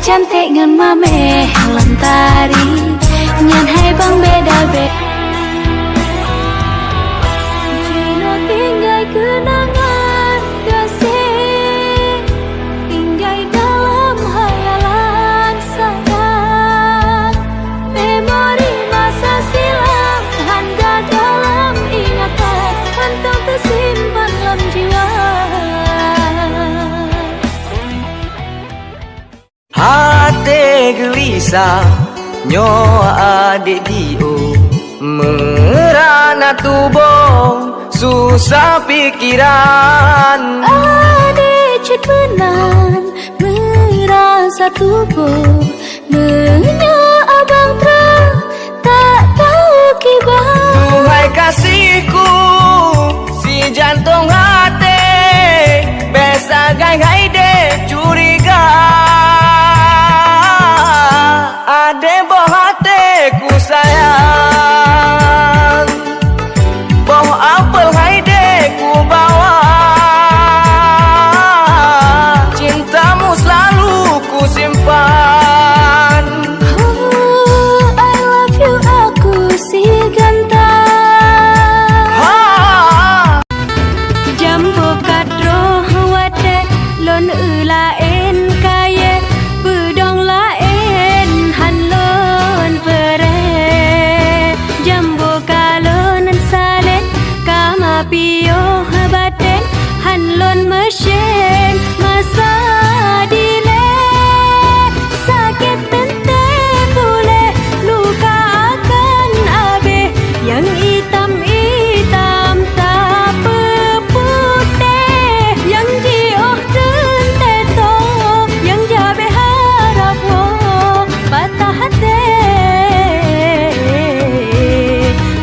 cantik ngan mame lantari ngan hai bang beda-beda. Cino tinggal kenangan kasih, tinggal dalam hayalan sayang. Memori masa silam hingga dalam ingatan untuk tersimpan dalam jiwa. Hati gelisah nyoa adik dio, merana tubuh susah pikiran. Adik cut menan merasa tubuh, nenya abang terang tak tahu kibar. Tuhai kasihku si jantung hati, besa gai-gai deh curiga. Ade boh hatiku sayang, boh apel hai deh ku bawa. Cintamu selalu ku simpan. Oh, I love you aku si gantang. Jambu kadro wate lon ulaen kaya bedong laen han lon pere. Jambu kalonan salen kama pio baten han lon mesin masa dile. Sakit tente bule luka akan abe yang hitam-hitam tak putih, yang jioh tente to yang jabe harap wo patah hati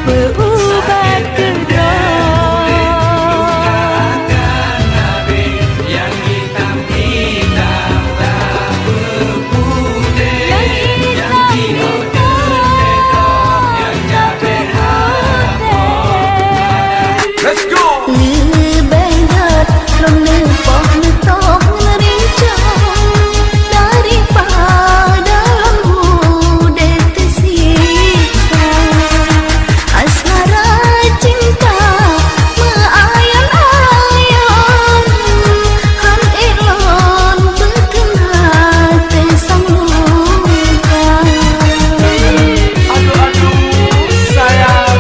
berubat kedua. Let's go. Lebendat long nepok netok ngerincang daripada lembu detesiksa. Asmara cinta meayam-ayam han elon beken hati sang luka. Aduh sayang.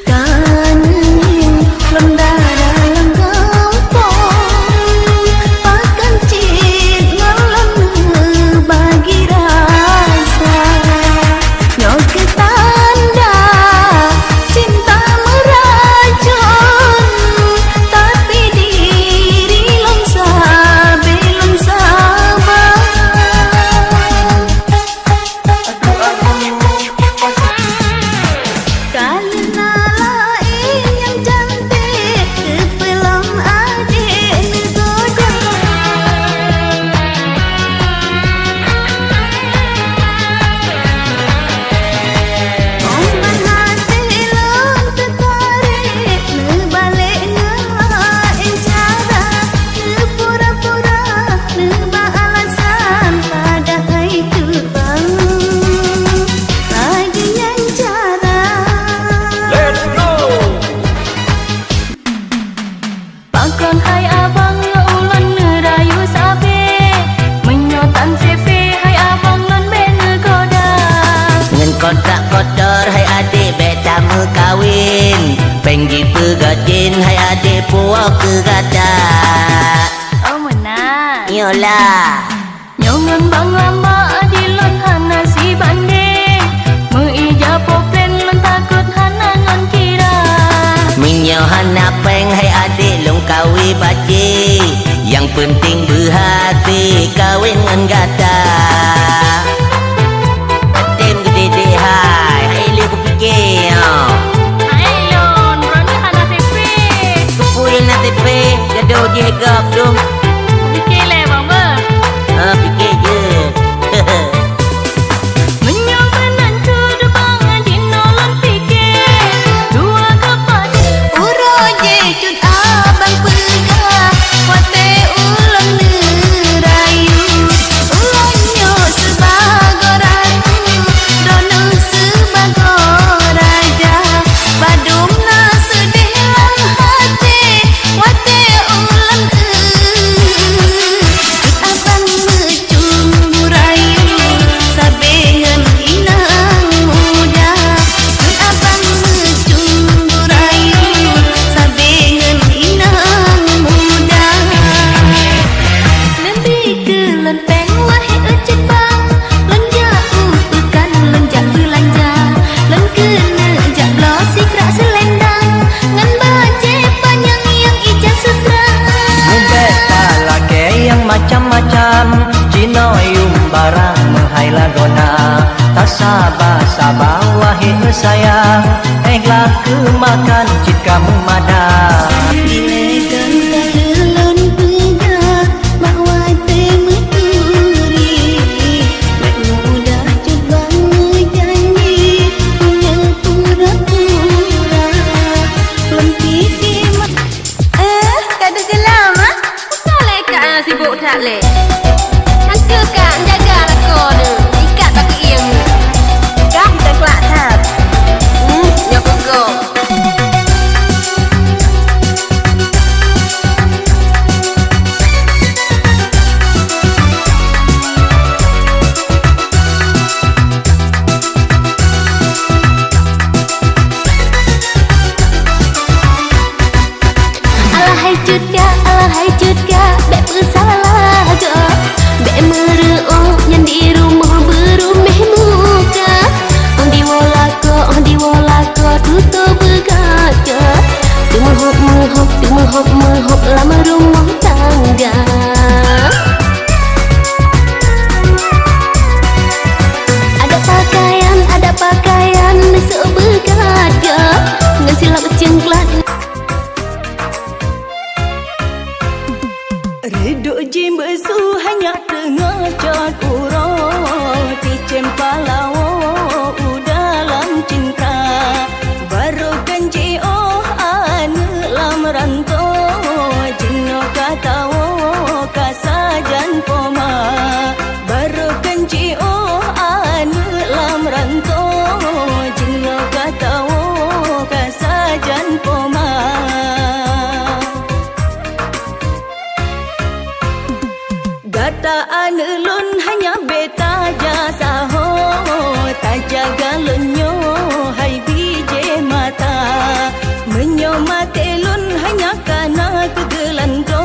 Kangen lendara lenggampong pakan cik ngalam bagi rasa. Nyok tanda cinta meracun, tapi diri longsa belum sabar. Kalina lain yang cantik kepelang adik negoda. Oman hati long tertarik nebalik ngelain cara, nepura-pura neba alasan pada itu bang lagi yang cara. Let's go. Pakon hai abang ulan nerayu sabe menyotan CV hai abang non bene goda. Ngen kotak kotor hai adik beta mu kawin, penggi pegajin hai adik puak ke gata. Oh menang Yolah nyongan bang lama adilon hana si banding meija popen lon takut hana non kira. minyohan apeng hai adik long kawi baci, yang penting berhati kawin ngan gata. Tem gede hai hai le ku fikir Ayon roni hana TV kupuin na tepe jado je gap dum. fikir le bang ber. Fikir je. Menyobanan terbang di nolon fikir dua kepat. Uroje cut abang pegah wate ulun sayang englah ke makan jika memadah Dilekan talelon pega bahawa temeturi Mek mudah coba ngejanji punya pura-pura Belum fikir tak ada gelam ah? Tak lek kak sibuk tak lek Sangka kak jaga lakor tu ikat pakai iang ni Kak kita kelak tak Nyok kegok Alahai juga, bek bersalah ke Bek mereok yang di rumah berumeh muka On diwala ko tutup begat ke Tu mehop lama rumah tangga Ada pakaian sebegat ke Dengan silap cengklat Reduk jim besu hanya tengah cat urut Ticem palawo dalam cinta Baru kenji oh ane lam ranto Jino katawo kasajan poma Baru kenji oh ane lam ranto Jino katawo kasajan poma Gataan lun hanya beta jasa ho Tak jaga lenyo hai bije mata Menyo mate lun hanya karena kegelan do